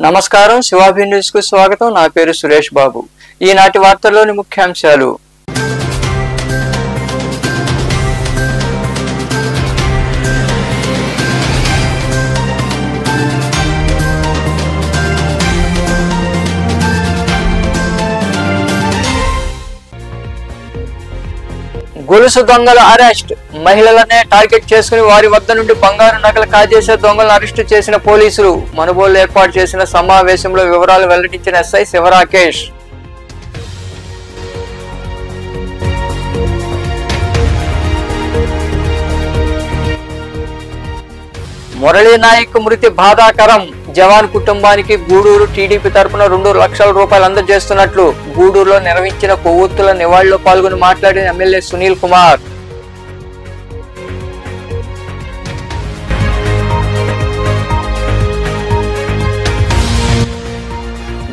నమస్కారం, శివాభి న్యూస్ కు స్వాగతం. నా పేరు సురేష్ బాబు. ఈనాటి వార్తల్లోని ముఖ్యాంశాలు. గొలుసు దొంగల అరెస్ట్. మహిళలనే టార్గెట్ చేసుకుని వారి వద్ద నుండి బంగారు నగలు కాజేసే దొంగలను అరెస్టు చేసిన పోలీసులు. మనుబోలు ఏర్పాటు చేసిన సమావేశంలో వివరాలు వెల్లడించిన ఎస్ఐ శివరాకేష్. మురళీ నాయక్ మృతి బాధాకరం. జవాన్ కుటుంబానికి గూడూరు టీడీపీ తరపున 2 లక్షల రూపాయలు అందజేస్తున్నట్లు గూడూరులో నిర్వహించిన కొవ్వొత్తుల నివాళిలో పాల్గొని మాట్లాడిన ఎమ్మెల్యే సునీల్ కుమార్.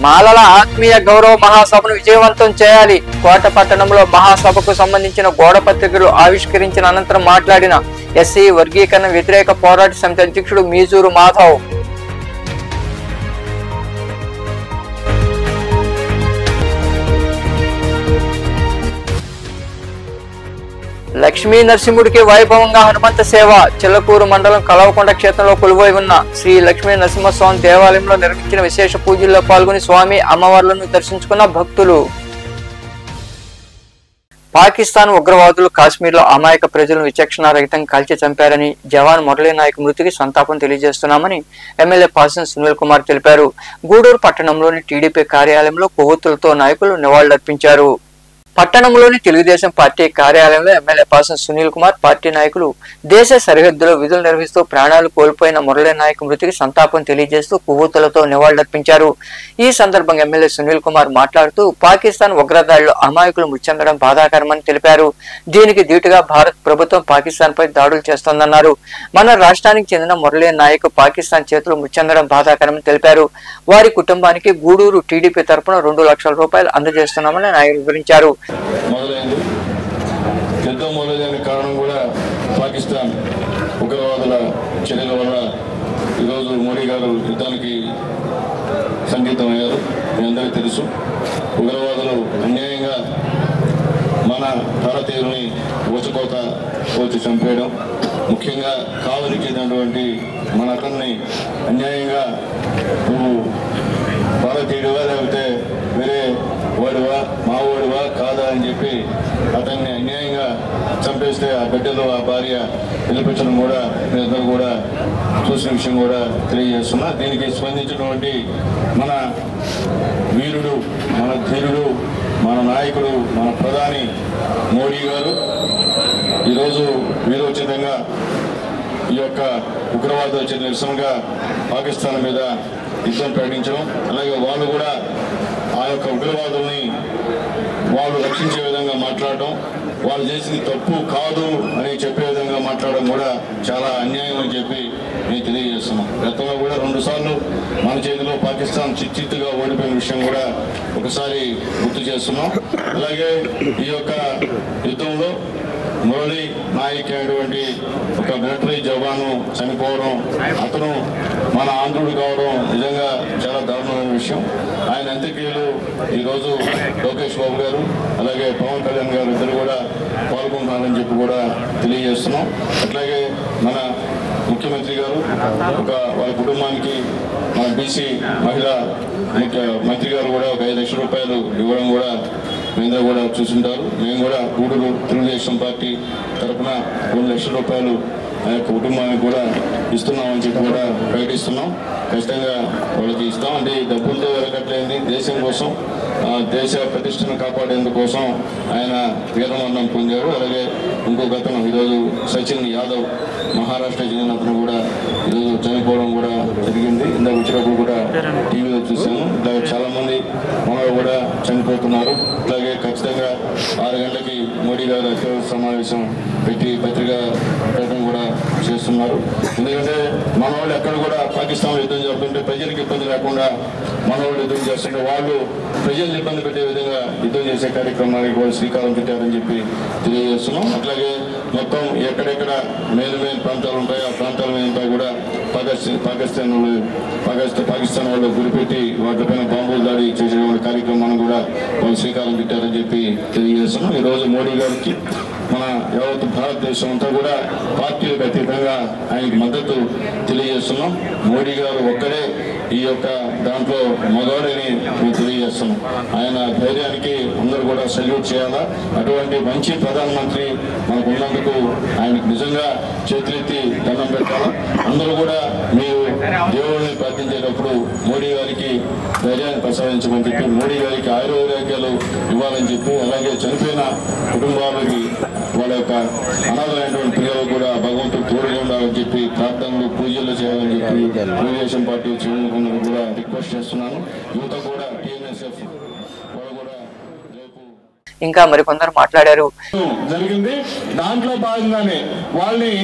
మాలల ఆత్మీయ గౌరవ మహాసభను విజయవంతం చేయాలి. కోట పట్టణంలో మహాసభకు సంబంధించిన గోడ పత్రికలు ఆవిష్కరించిన అనంతరం మాట్లాడిన ఎస్సీ వర్గీకరణ వ్యతిరేక పోరాట సమితి అధ్యక్షుడు మీజూరు మాధవ్. లక్ష్మీ నరసింహుడికి వైభవంగా హనుమంత సేవ. చిల్లకూరు మండలం కలవకొండ క్షేత్రంలో కొలువై ఉన్న శ్రీ లక్ష్మీ నరసింహస్వామి దేవాలయంలో నిర్వహించిన విశేష పూజల్లో పాల్గొని స్వామి అమ్మవార్లను దర్శించుకున్న భక్తులు. పాకిస్తాన్ ఉగ్రవాదులు కాశ్మీర్లో అమాయక ప్రజలను విచక్షణారహితంగా కాల్చి చంపారని, జవాన్ మురళీ నాయక్ మృతికి సంతాపం తెలియజేస్తున్నామని ఎమ్మెల్యే పాసం సునీల్ కుమార్ తెలిపారు. గూడూరు పట్టణంలోని టీడీపీ కార్యాలయంలో కొవ్వొత్తులతో నాయకులు నివాళులర్పించారు. పట్టణంలోని తెలుగుదేశం పార్టీ కార్యాలయంలో ఎమ్మెల్యే పాసం సునీల్ కుమార్, పార్టీ నాయకులు దేశ సరిహద్దులో విధులు నిర్వహిస్తూ ప్రాణాలు కోల్పోయిన మురళీ నాయక్ మృతికి సంతాపం తెలియజేస్తూ కొవ్వొత్తులతో నివాళులర్పించారు. ఈ సందర్భంగా ఎమ్మెల్యే సునీల్ కుమార్ మాట్లాడుతూ పాకిస్తాన్ ఉగ్రదాడిలో అమాయకులు మృతి చెందడం బాధాకరమని తెలిపారు. దీనికి ధీటుగా భారత్ ప్రభుత్వం పాకిస్తాన్ పై దాడులు చేస్తోందన్నారు. మన రాష్ట్రానికి చెందిన మురళీ నాయక్ పాకిస్తాన్ చేతులు మృతి చెందడం బాధాకరమని తెలిపారు. వారి కుటుంబానికి గూడూరు టీడీపీ తరపున 2 లక్షల రూపాయలు అందజేస్తున్నామని ఆయన వివరించారు. మొదలైంది. యుద్ధం మొదలైన కారణం కూడా పాకిస్తాన్ ఉగ్రవాదుల చర్యల వల్ల ఈరోజు మోడీ గారు యుద్ధానికి సంకేతం అయ్యారు. మీ అందరికీ తెలుసు. ఉగ్రవాదులు అన్యాయంగా మన భారతీయుల్ని ఊచకోత కోచి చంపేయడం, ముఖ్యంగా కావలికి చెందినటువంటి మన అతన్ని అన్యాయంగా నువ్వు భారతీయుడివా లేకపోతే వేరే వాడివా మా వాడివా కాదా అని చెప్పి అతన్ని అన్యాయంగా చంపేస్తే ఆ బిడ్డలు ఆ భార్య పిలిపించడం కూడా మీరందరూ కూడా చూసిన విషయం కూడా తెలియజేస్తున్నా. దీనికి స్పందించినటువంటి మన వీరుడు, మన ధీరుడు, మన నాయకుడు, మన ప్రధాని మోడీ గారు ఈరోజు వీరోచితంగా ఈ యొక్క ఉగ్రవాద చర్య నిరసనగా పాకిస్తాన్ మీద యుద్ధం ప్రకటించడం, అలాగే వాళ్ళు కూడా ఆ యొక్క ఉగ్రవాదుల్ని వాళ్ళు రక్షించే విధంగా మాట్లాడడం, వాళ్ళు చేసింది తప్పు కాదు అని చెప్పే విధంగా మాట్లాడడం కూడా చాలా అన్యాయం అని చెప్పి మేము తెలియజేస్తున్నాం. గతంలో కూడా 2 సార్లు మన చేతిలో పాకిస్తాన్ చిత్తుగా ఓడిపోయిన విషయం కూడా ఒకసారి గుర్తు చేస్తున్నాం. అలాగే ఈ యొక్క యుద్ధంలో మురళీ నాయక్ అనేటువంటి ఒక మిలిటరీ జవాను చనిపోవడం, అతను మన ఆంధ్రుడు కావడం నిజంగా చాలా దారుణమైన విషయం. ఆయన అంత్యక్రియలు ఈరోజు లోకేష్ బాబు గారు అలాగే పవన్ కళ్యాణ్ గారు ఇద్దరు కూడా పాల్గొంటున్నారని చెప్పి కూడా తెలియజేస్తున్నాం. అట్లాగే మన ముఖ్యమంత్రి గారు వాళ్ళ కుటుంబానికి మన బీసీ మహిళా మంత్రి గారు కూడా ఒక 5 లక్షల రూపాయలు ఇవ్వడం కూడా మీందరూ కూడా చూసింటారు. మేము కూడా గూడూరు తెలుగుదేశం పార్టీ తరఫున 2 లక్షల రూపాయలు ఆ యొక్క కుటుంబానికి కూడా ఇస్తున్నామని చెప్పి కూడా ప్రకటిస్తున్నాం. ఖచ్చితంగా వాళ్ళకి ఇస్తాం. అంటే డబ్బులతో వెలకట్లేని దేశం కోసం, దేశ ప్రతిష్టను కాపాడేందుకోసం ఆయన వీరమరణం పొందారు. అలాగే ఇంకొక అతను ఈరోజు సచిన్ యాదవ్ మహారాష్ట్ర చెందిన అతను కూడా ఈరోజు చనిపోవడం కూడా జరిగింది. ఇందాక వచ్చినప్పుడు కూడా టీవీలో చూశాను. ఇలాగే చాలామంది మనలో కూడా చనిపోతున్నారు. అలాగే ఖచ్చితంగా 6 గంటలకి మోడీ గారు అత్యవసర సమావేశం పెట్టి పత్రికా ప్రకటన కూడా చేస్తున్నారు. ఎందుకంటే మన వాళ్ళు ఎక్కడ కూడా పాకిస్తాన్ యుద్ధం జరుగుతుంటే ప్రజలకు ఇబ్బంది లేకుండా మన వాళ్ళు యుద్ధం చేస్తుంటే వాళ్ళు ప్రజల్ని ఇబ్బంది పెట్టే విధంగా యుద్ధం చేసే కార్యక్రమానికి వాళ్ళు శ్రీకారం చుట్టారని చెప్పి తెలియజేస్తున్నాం. అట్లాగే మొత్తం ఎక్కడెక్కడ మెయిన్ ప్రాంతాలు ఉంటాయో ఆ ప్రాంతాల మీద కూడా పాకిస్తాన్ వాళ్ళు గురిపెట్టి వాటిపైన బాంబులు దాడి చేసేటువంటి కార్యక్రమాన్ని కూడా వాళ్ళు శ్రీకారం చుట్టారని చెప్పి తెలియజేస్తున్నాం. ఈరోజు మోడీ గారికి మన యావత్ భారతదేశం అంతా కూడా పార్టీలకు అతీతంగా ఆయనకి మద్దతు తెలియజేస్తున్నాం. మోడీ గారు ఒక్కడే ఈ యొక్క దాంట్లో మగవాడని మేము తెలియజేస్తున్నాం. ఆయన ధైర్యానికి అందరూ కూడా సల్యూట్ చేయాలా. అటువంటి మంచి ప్రధానమంత్రి మనకు ఉన్నందుకు ఆయనకు నిజంగా చేతులెత్తి దండం పెట్టాలా. అందరూ కూడా మీరు దేవుడిని ప్రార్థించేటప్పుడు మోడీ గారికి ధైర్యాన్ని ప్రసాదించమని చెప్పి, మోడీ గారికి ఆయుర్వేదాలు ఇవ్వాలని చెప్పి, అలాగే చనిపోయిన కుటుంబాలకి వాళ్ళ యొక్క అనాథమైనటువంటి పిల్లలు కూడా భగవంతుడు తోడుగా ఉండాలని చెప్పి ప్రార్థనలు పూజలు చేయాలని చెప్పి తెలుగుదేశం పార్టీ శ్రేణులకు కూడా రిక్వెస్ట్ చేస్తున్నాను. యువత కూడా టీఎన్ఎస్ఎఫ్ వాళ్ళు కూడా రేపు ఇంకా మరికొందరు మాట్లాడారు. జరిగింది. దాంట్లో భాగంగానే వాళ్ళని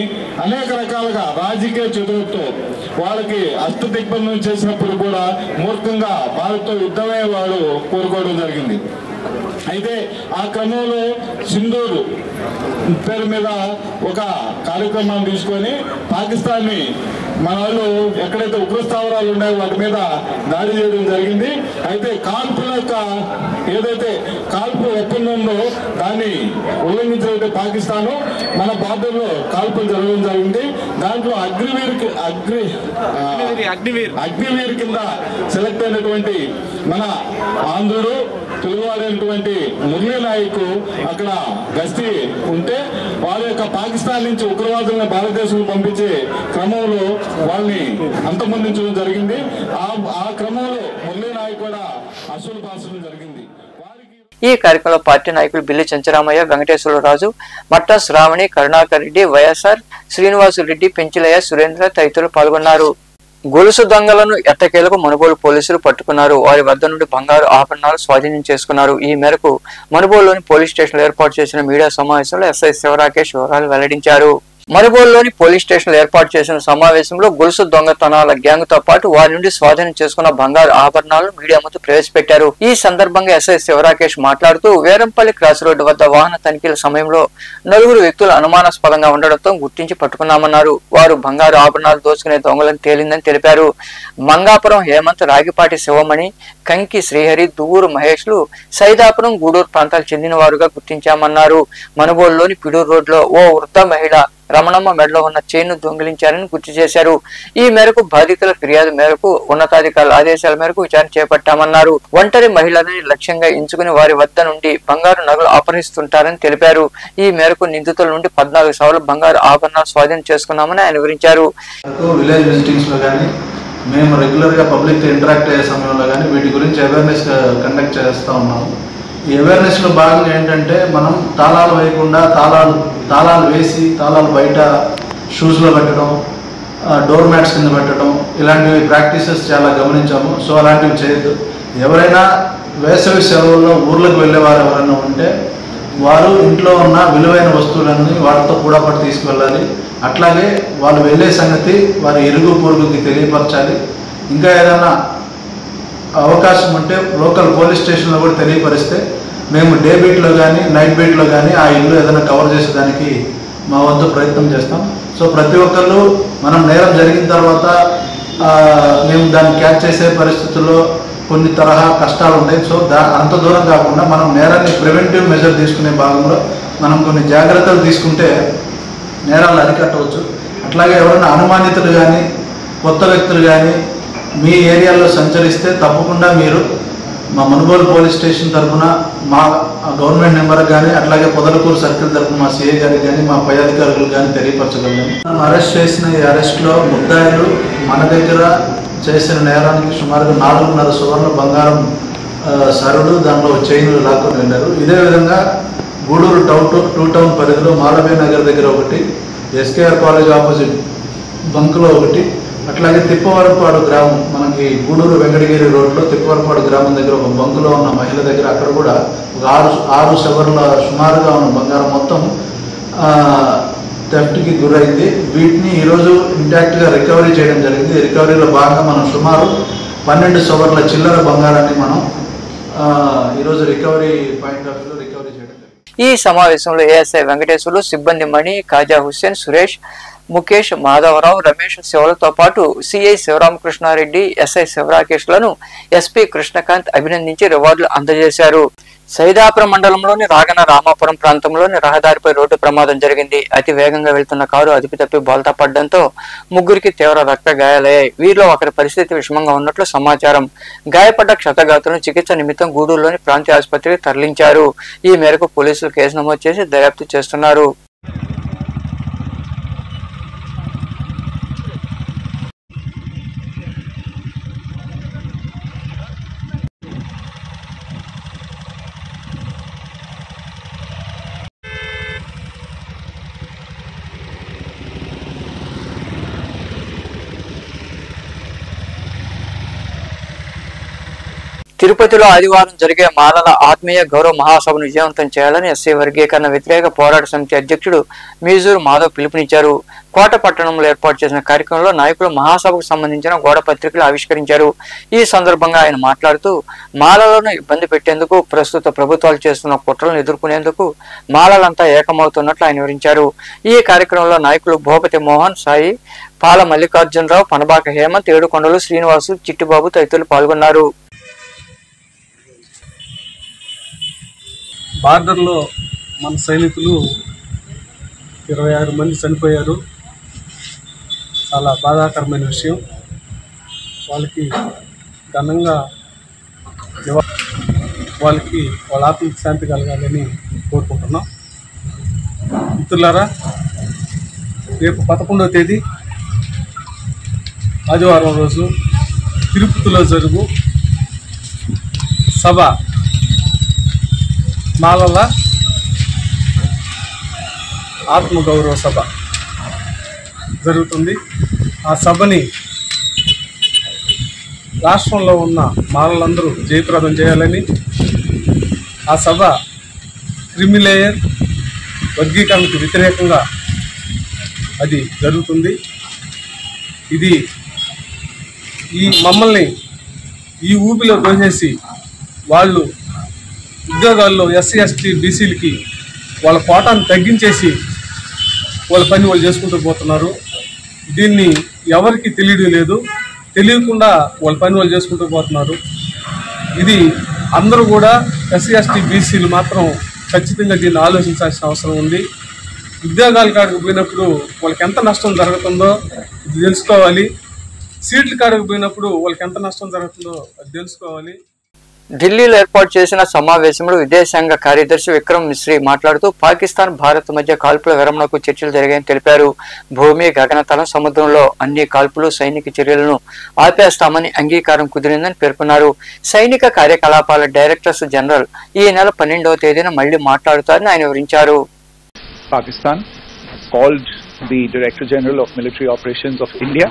అనేక రకాలుగా రాజకీయ చతురతో వాళ్ళకి అష్టదిగ్బంధం చేసినప్పుడు కూడా మూర్ఖంగా వాళ్ళతో యుద్ధమే వాళ్ళు కోరుకోవడం జరిగింది. అయితే ఆ క్రమంలో సింధూర్ పేరు మీద ఒక కార్యక్రమాన్ని తీసుకొని పాకిస్తాన్ని మన వాళ్ళు ఎక్కడైతే ఉగ్రస్థావరాలు ఉన్నాయో వాటి మీద దాడి చేయడం జరిగింది. అయితే కాల్పుల యొక్క ఏదైతే కాల్పు ఒప్పందం ఉందో దాన్ని ఉల్లంఘించినట్టు పాకిస్తాను మన బార్డర్లో కాల్పులు జరగడం జరిగింది. దాంట్లో అగ్నివీర్ కింద సెలెక్ట్ అయినటువంటి మన ఆంధ్రుడు తెలుగువాడైనటువంటి మురళీ నాయక్ అక్కడ గస్తీ ఉంటే వాళ్ళ యొక్క పాకిస్తాన్ నుంచి ఉగ్రవాదులను భారతదేశంలో పంపించే క్రమంలో వాళ్ళని అంతమొందించడం జరిగింది. ఆ క్రమంలో మురళీ నాయక్ కూడా అసలు పాసడం జరిగింది. ఈ కార్యక్రమంలో పార్టీ నాయకులు బిల్లి చెంచరామయ్య, వెంకటేశ్వరరాజు, మట్టా శ్రావణి, కరుణాకర్ రెడ్డి, వైఎస్ఆర్, శ్రీనివాసు రెడ్డి, పెంచిలయ్య, సురేంద్ర తదితరులు పాల్గొన్నారు. గొలుసు దొంగలను ఎట్టకేలకు మనుబోలు పోలీసులు పట్టుకున్నారు. వారి వద్ద నుండి బంగారు ఆభరణాలు స్వాధీనం చేసుకున్నారు. ఈ మేరకు మనుబోలులోని పోలీస్ స్టేషన్లో ఏర్పాటు చేసిన మీడియా సమావేశంలో ఎస్ఐ శివరాకేష్ వివరాలు వెల్లడించారు. మనుబోలులోని పోలీస్ స్టేషన్లో ఏర్పాటు చేసిన సమావేశంలో గొలుసు దొంగతనాల గ్యాంగ్ తో పాటు వారి నుండి స్వాధీనం చేసుకున్న బంగారు ఆభరణాలను మీడియా ముందు ప్రవేశపెట్టారు. ఈ సందర్భంగా ఎస్ఐ శివరాకేష్ మాట్లాడుతూ వేరంపల్లి క్రాస్ రోడ్డు వద్ద వాహన తనిఖీల సమయంలో 4 వ్యక్తులు అనుమానాస్పదంగా ఉండడంతో గుర్తించి పట్టుకున్నామన్నారు. వారు బంగారు ఆభరణాలు దోచుకునే దొంగలను తేలిందని తెలిపారు. మంగాపురం హేమంత్, రాగిపాటి శివమణి, కంకి శ్రీహరి, దువ్వూరు మహేష్లు సైదాపురం, గూడూరు ప్రాంతాలకు చెందిన వారుగా గుర్తించామన్నారు. మనుబోలులోని పిడూరు రోడ్లో ఓ వృద్ధ మహిళ రమణమ్మ మెడలో ఉన్న చైన్ను దొంగిలించారని గుర్తు చేశారు. ఈ మేరకు బాధితుల ఫిర్యాదు మేరకు ఉన్నతాధికారుల ఆదేశాల మేరకు విచారణ చేపట్టామన్నారు. ఒంటరి మహిళలని లక్ష్యంగా ఎంచుకుని వారి వద్ద నుండి బంగారు నగలు అపహరిస్తుంటారని తెలిపారు. ఈ మేరకు నిందితుల నుండి 14 సవర్ల బంగారు ఆభరణాలు స్వాధీనం చేసుకున్నామని ఆయన వివరించారు. విలేజ్ విజిటింగ్స్ లో కానీ మేము రెగ్యులర్ గా పబ్లిక్ తో ఇంటరాక్ట్ అయ్యే సమయంలో కానీ వీటి గురించి అవేర్నెస్ కండక్ట్ చేస్తూ ఉన్నాము. ఈ అవేర్నెస్ లో భాగంగా ఏంటంటే మనం తాళాలు వేయకుండా తాళాలు వేసి తాళాలు బయట షూస్లో పెట్టడం, డోర్ మ్యాట్స్ కింద పెట్టడం, ఇలాంటివి ప్రాక్టీసెస్ చాలా గమనించాము. సో అలాంటివి చేయొద్దు. ఎవరైనా వేసవి సెలవుల్లో ఊర్లకు వెళ్ళేవారు ఎవరైనా ఉంటే వారు ఇంట్లో ఉన్న విలువైన వస్తువులన్నీ వాటితో కూడా పాటు తీసుకువెళ్ళాలి. అట్లాగే వాళ్ళు వెళ్ళే సంగతి వారి ఇరుగు పొరుగుకి తెలియపరచాలి. ఇంకా ఏదైనా అవకాశం ఉంటే లోకల్ పోలీస్ స్టేషన్లో కూడా తెలియపరిస్తే మేము డే బీట్లో కానీ నైట్ బీట్లో కానీ ఆ ఇల్లు ఏదైనా కవర్ చేసేదానికి మా వంతు ప్రయత్నం చేస్తాం. సో ప్రతి ఒక్కళ్ళు మనం నేరం జరిగిన తర్వాత మేము దాన్ని క్యాచ్ చేసే పరిస్థితుల్లో కొన్ని తరహా కష్టాలు ఉంటాయి. సో అంత దూరం కాకుండా మనం నేరాన్ని ప్రివెంటివ్ మెజర్ తీసుకునే భాగంలో మనం కొన్ని జాగ్రత్తలు తీసుకుంటే నేరాలు అరికట్టవచ్చు. అట్లాగే ఎవరైనా అనుమానితులు కానీ కొత్త వ్యక్తులు కానీ మీ ఏరియాలో సంచరిస్తే తప్పకుండా మీరు మా మనుబోలు పోలీస్ స్టేషన్ తరఫున మా గవర్నమెంట్ నెంబర్ కానీ అట్లాగే పొదలకూరు సర్కిల్ తరఫున మా సిఐ గారికి కానీ మా పై అధికారులు కానీ తెలియపరచగలను. మనం అరెస్ట్ చేసిన ఈ అరెస్ట్లో ముద్దాయిలు మన దగ్గర చేసిన నేరానికి సుమారుగా 4.5 సువర్ణ బంగారం సరుడు, దాంట్లో చైన్లు లాక్కొని వెళ్ళారు. ఇదే విధంగా గూడూరు టూ టౌన్ పరిధిలో మాలవే నగర్ దగ్గర ఒకటి, ఎస్కేఆర్ కాలేజ్ ఆపోజిట్ బంకులో ఒకటి, అట్లాగే తిప్పవరపాడు గ్రామం మనకి గూడూరు వెంకటగిరి రోడ్లో తిప్పవరపాడు గ్రామం దగ్గర ఒక బంకులో ఉన్న మహిళ దగ్గర అక్కడ కూడా ఒక 6 సవర్ల సుమారుగా ఉన్న బంగారం మొత్తం థెఫ్ట్కి గురైంది. వీటిని ఈరోజు ఇంటాక్ట్గా రికవరీ చేయడం జరిగింది. రికవరీలో భాగంగా మనం సుమారు 12 సవర్ల చిల్లర బంగారాన్ని మనం ఈరోజు రికవరీ పాయింట్ ఆఫ్ వ్యూలో రికవరీ చేయడం జరిగింది. ఈ సమావేశంలో ఏఎస్ఐ వెంకటేశ్వర్లు, సిబ్బంది మణి, కాజా హుస్సేన్, సురేష్, ముఖేష్, మాధవరావు, రమేష్, శివలతో పాటు సిఐ శివరామకృష్ణారెడ్డి, ఎస్ఐ శివరాకేష్లను ఎస్పీ కృష్ణకాంత్ అభినందించి రివార్డులు అందజేశారు. సైదాపురం మండలంలోని రాగన రామాపురం ప్రాంతంలోని రహదారిపై రోడ్డు ప్రమాదం జరిగింది. అతి వేగంగా వెళ్తున్న కారు అదుపు తప్పి బోల్తా పడడంతో ముగ్గురికి తీవ్ర రక్త గాయాలయ్యాయి. వీరిలో ఒకరి పరిస్థితి విషమంగా ఉన్నట్లు సమాచారం. గాయపడ్డ క్షతగాతులను చికిత్స నిమిత్తం గూడూరులోని ప్రాంతీయ ఆసుపత్రికి తరలించారు. ఈ మేరకు పోలీసులు కేసు నమోదు చేసి దర్యాప్తు చేస్తున్నారు. తిరుపతిలో ఆదివారం జరిగే మాలల ఆత్మీయ గౌరవ మహాసభను విజయవంతం చేయాలని ఎస్సీ వర్గీకరణ వ్యతిరేక పోరాట సమితి అధ్యక్షుడు మీజూరు మాధవ్ పిలుపునిచ్చారు. కోట పట్టణంలో ఏర్పాటు చేసిన కార్యక్రమంలో నాయకులు మహాసభకు సంబంధించిన గోడ పత్రికలు ఆవిష్కరించారు. ఈ సందర్భంగా ఆయన మాట్లాడుతూ మాలలను ఇబ్బంది పెట్టేందుకు ప్రస్తుత ప్రభుత్వాలు చేస్తున్న కుట్రలను ఎదుర్కొనేందుకు మాలలంతా ఏకమవుతున్నట్లు ఆయన వివరించారు. ఈ కార్యక్రమంలో నాయకులు భూపతి మోహన్, సాయి, పాల మల్లికార్జునరావు, పనబాక హేమంత్, ఏడుకొండలు శ్రీనివాసు, చిట్టిబాబు తదితరులు పాల్గొన్నారు. బార్డర్లో మన సైనికులు 26 మంది చనిపోయారు. చాలా బాధాకరమైన విషయం. వాళ్ళకి ఘనంగా వాళ్ళకి వాళ్ళ ఆత్మకి శాంతి కలగాలని కోరుకుంటున్నాం. మిత్రులారా, రేపు 11వ తేదీ ఆదివారం రోజు తిరుపతిలో జరుగు సభ మాలల ఆత్మగౌరవ సభ జరుగుతుంది. ఆ సభని రాష్ట్రంలో ఉన్న మాలలందరూ జయప్రదం చేయాలని, ఆ సభ క్రిమిలేయర్ వర్గీకరణకు వ్యతిరేకంగా అది జరుగుతుంది. ఇది మమ్మల్ని ఈ ఊపిలో తోసేసి వాళ్ళు ఉద్యోగాల్లో ఎస్సీ, ఎస్టీ, బీసీలకి వాళ్ళ కోటాను తగ్గించేసి వాళ్ళ పని వాళ్ళు చేసుకుంటూ పోతున్నారు. దీన్ని ఎవరికి తెలియడం లేదు. తెలియకుండా వాళ్ళ పని వాళ్ళు చేసుకుంటూ పోతున్నారు. ఇది అందరూ కూడా ఎస్సీ, ఎస్టీ, బీసీలు మాత్రం ఖచ్చితంగా దీన్ని ఆలోచించాల్సిన అవసరం ఉంది. ఉద్యోగాల కాడికి పోయినప్పుడు వాళ్ళకి ఎంత నష్టం జరుగుతుందో ఇది తెలుసుకోవాలి. సీట్ల కాడికి పోయినప్పుడు వాళ్ళకి ఎంత నష్టం జరుగుతుందో అది తెలుసుకోవాలి. ఢిల్లీలో ఏర్పాటు చేసిన సమావేశంలో విదేశాంగ కార్యదర్శి విక్రమ్ మిశ్రీ మాట్లాడుతూ పాకిస్తాన్, భారత్ మధ్య కాల్పుల విరమణకు చర్చలు జరిగాయని తెలిపారు. భూమి, గగనతలం, సముద్రంలో అన్ని కాల్పులు, సైనిక చర్యలను ఆపేస్తామని అంగీకారం కుదిరిందని పేర్కొన్నారు. సైనిక కార్యకలాపాల డైరెక్టర్స్ జనరల్ ఈ నెల 12వ తేదీన మళ్లీ మాట్లాడుతారని ఆయన వివరించారు. Pakistan called the Director General of Military Operations of India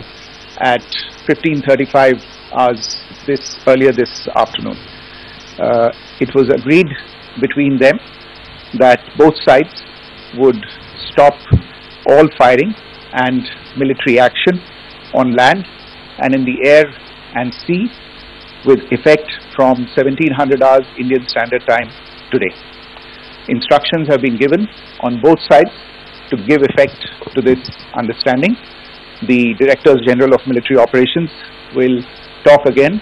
at 15:35 hours earlier this afternoon. It was agreed between them that both sides would stop all firing and military action on land and in the air and sea with effect from 1700 hours Indian Standard Time today. Instructions have been given on both sides to give effect to this understanding. The Directors General of Military Operations will talk again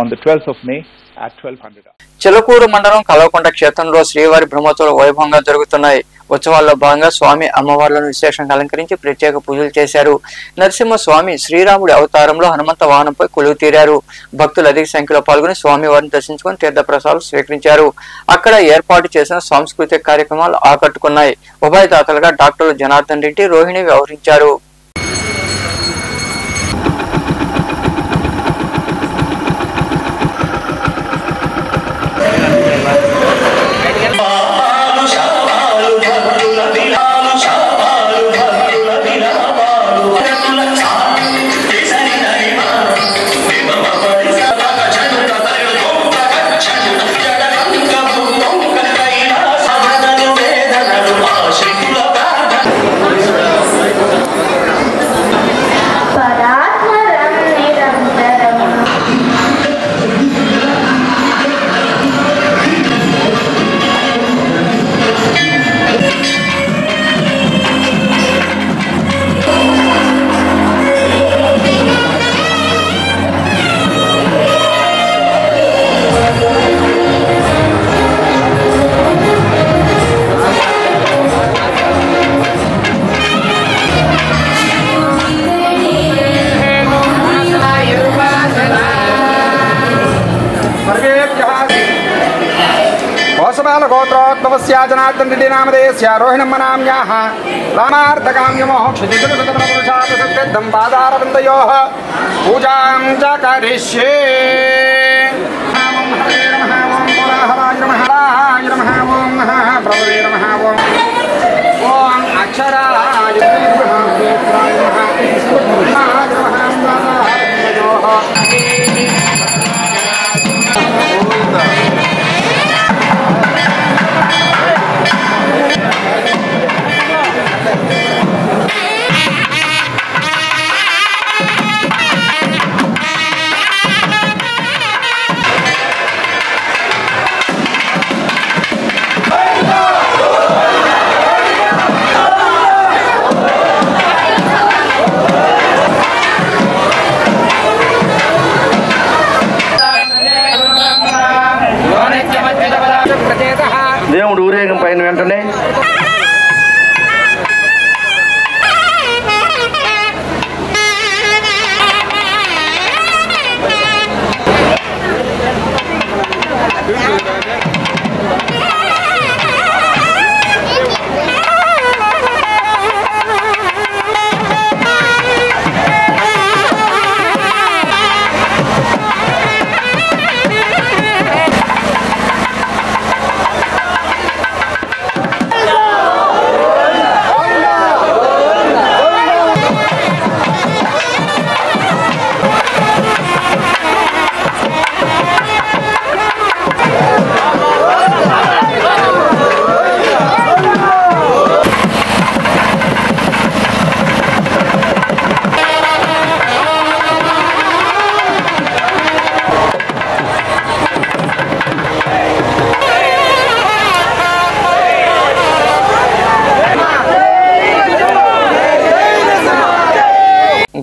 on the 12th of May at 1200 hours. Chilakuru మండలం కలవకొండ క్షేత్రంలో శ్రీవారి బ్రహ్మోత్సవాలు వైభవంగా జరుగుతున్నాయి. ఉత్సవాల్లో భాగంగా స్వామి అమ్మవార్లను విశేషంగా అలంకరించి ప్రత్యేక పూజలు చేశారు. నరసింహస్వామి శ్రీరాముడి అవతారంలో హనుమంత వాహనంపై కొలువు తీరారు. భక్తులు అధిక సంఖ్యలో పాల్గొని స్వామివారిని దర్శించుకుని తీర్థప్రసాదాలు స్వీకరించారు. అక్కడ ఏర్పాటు చేసిన సాంస్కృతిక కార్యక్రమాలు ఆకట్టుకున్నాయి. ఉభయదాతలుగా డాక్టర్లు జనార్దన్ రెడ్డి, రోహిణి వ్యవహరించారు. गोत्रोद्भवस्य जनार्दन रेड्डी नामधेयस्य रोहिणम्म नाम्याः रामार्थकाम्यमोक्षजितपुरुषार्थसत्यर्थं पादारविन्दयोः पूजां च करिष्ये। हरे नमः ओं पुराहराय नमः हराय नमः ओं महाप्रभवे नमः ओं अक्षराय नमः क्षेत्राय नमः सुब्रह्मण्याय नमः దేవుడు ఊరేగం పైన వెంటనే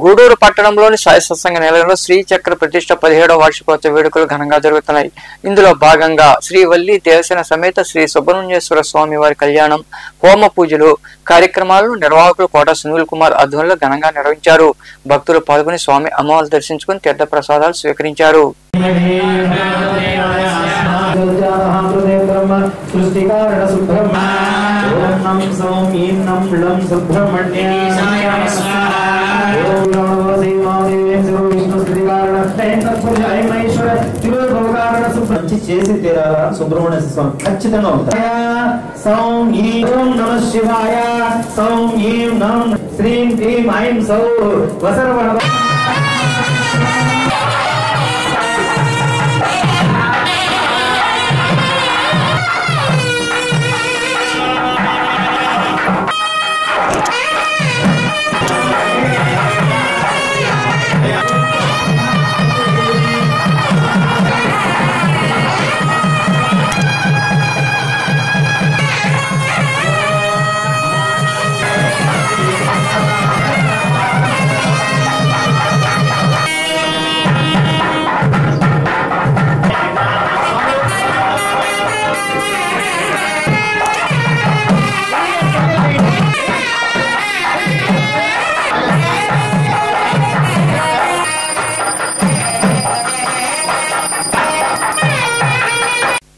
గూడూరు పట్టణంలోని సాయి సత్సంగ నిలయంలో శ్రీ చక్ర ప్రతిష్ట 17వ వార్షికోత్సవ వేడుకలు ఘనంగా జరుగుతున్నాయి. ఇందులో భాగంగా శ్రీ వల్లి దేవసేన సమేత శ్రీ సుబ్రహ్మణ్యేశ్వర స్వామి వారి కళ్యాణం, హోమ పూజలు కార్యక్రమాలను నిర్వాహకులు కోట సునీల్ కుమార్ ఆధ్వర్యంలో ఘనంగా నిర్వహించారు. భక్తులు పాల్గొని స్వామి అమ్మవారిని దర్శించుకుని తీర్థ ప్రసాదాలు స్వీకరించారు. మంచి చేసి తీరాలా సుబ్రహ్మణ్య స్వామి ఖచ్చితంగా ఉంటారు. సౌం ఈం నమః శివాయ, సౌం ఈం నం శ్రీం క్లీం ఐం సౌ వసర్వణ.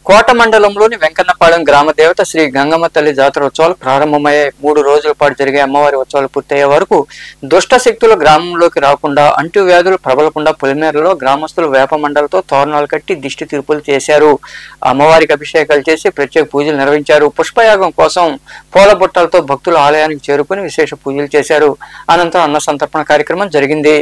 కోట మండలంలోని వెంకన్నపాలెం గ్రామ దేవత శ్రీ గంగమ్మ తల్లి జాతర ఉత్సవాలు ప్రారంభమయ్యాయి. 3 రోజుల పాటు జరిగే అమ్మవారి ఉత్సవాలు పూర్తయ్యే వరకు దుష్ట శక్తులు గ్రామంలోకి రాకుండా, అంటు వ్యాధులు ప్రబలకుండా పొలిమేరలో గ్రామస్తులు వేప మండలతో తోరణాలు కట్టి దిష్టి తీర్పులు చేశారు. అమ్మవారికి అభిషేకాలు చేసి ప్రత్యేక పూజలు నిర్వహించారు. పుష్పయాగం కోసం పూల బుట్టలతో భక్తులు ఆలయానికి చేరుకుని విశేష పూజలు చేశారు. అనంతరం అన్న సంతర్పణ కార్యక్రమం జరిగింది.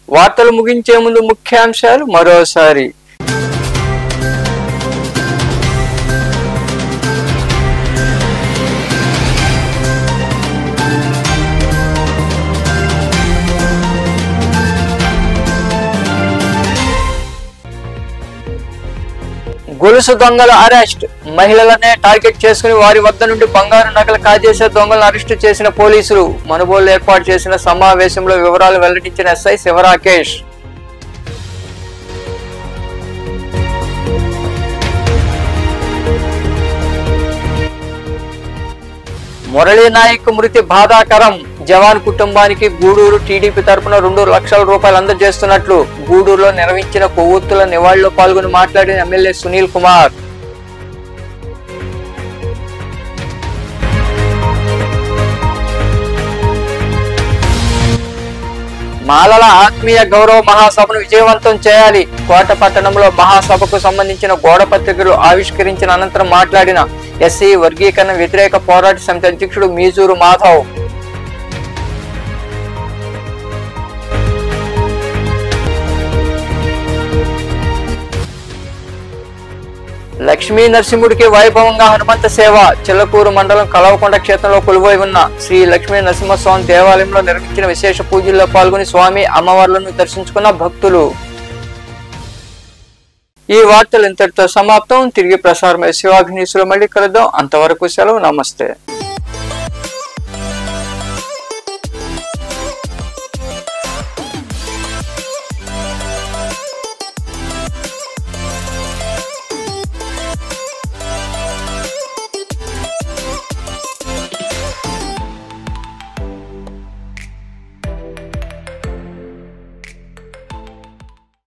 వార్తలు ముగించే ముందు ముఖ్యాంశాలు మరోసారి. గొలుసు దొంగల అరెస్ట్. మహిళలనే టార్గెట్ చేసుకుని వారి వద్ద నుండి బంగారు నగలు కాజేసే దొంగలను అరెస్టు చేసిన పోలీసులు. మనుబోలు ఏర్పాటు చేసిన సమావేశంలో వివరాలు వెల్లడించిన ఎస్ఐ శివరాకేష్. మురళీ నాయక్ మృతి బాధాకరం. జవాన్ కుటుంబానికి గూడూరు టీడీపీ తరపున 2 లక్షల రూపాయలు అందజేస్తున్నట్లు గూడూరులో నిర్వహించిన కొవ్వొత్తుల నివాళిలో పాల్గొని మాట్లాడిన ఎమ్మెల్యే సునీల్ కుమార్. మాలల ఆత్మీయ గౌరవ మహాసభను విజయవంతం చేయాలి. కోట పట్టణంలో మహాసభకు సంబంధించిన గోడ పత్రికలు ఆవిష్కరించిన అనంతరం మాట్లాడిన ఎస్సీ వర్గీకరణ వ్యతిరేక పోరాట సమితి అధ్యక్షుడు మీజూరు మాధవ్. లక్ష్మీ నరసింహుడికి వైభవంగా హనుమంత సేవ. చిల్లకూరు మండలం కలవకొండ క్షేత్రంలో కొలువై ఉన్న శ్రీ లక్ష్మీ నరసింహస్వామి దేవాలయంలో నిర్వహించిన విశేష పూజల్లో పాల్గొని స్వామి అమ్మవార్లను దర్శించుకున్న భక్తులు. ఈ వార్తలు ఇంతటితో సమాప్తం. తిరిగి ప్రసారమై శివాగ్నిసులు మళ్ళీ కలుద్దాం. అంతవరకు సెలవు. నమస్తే.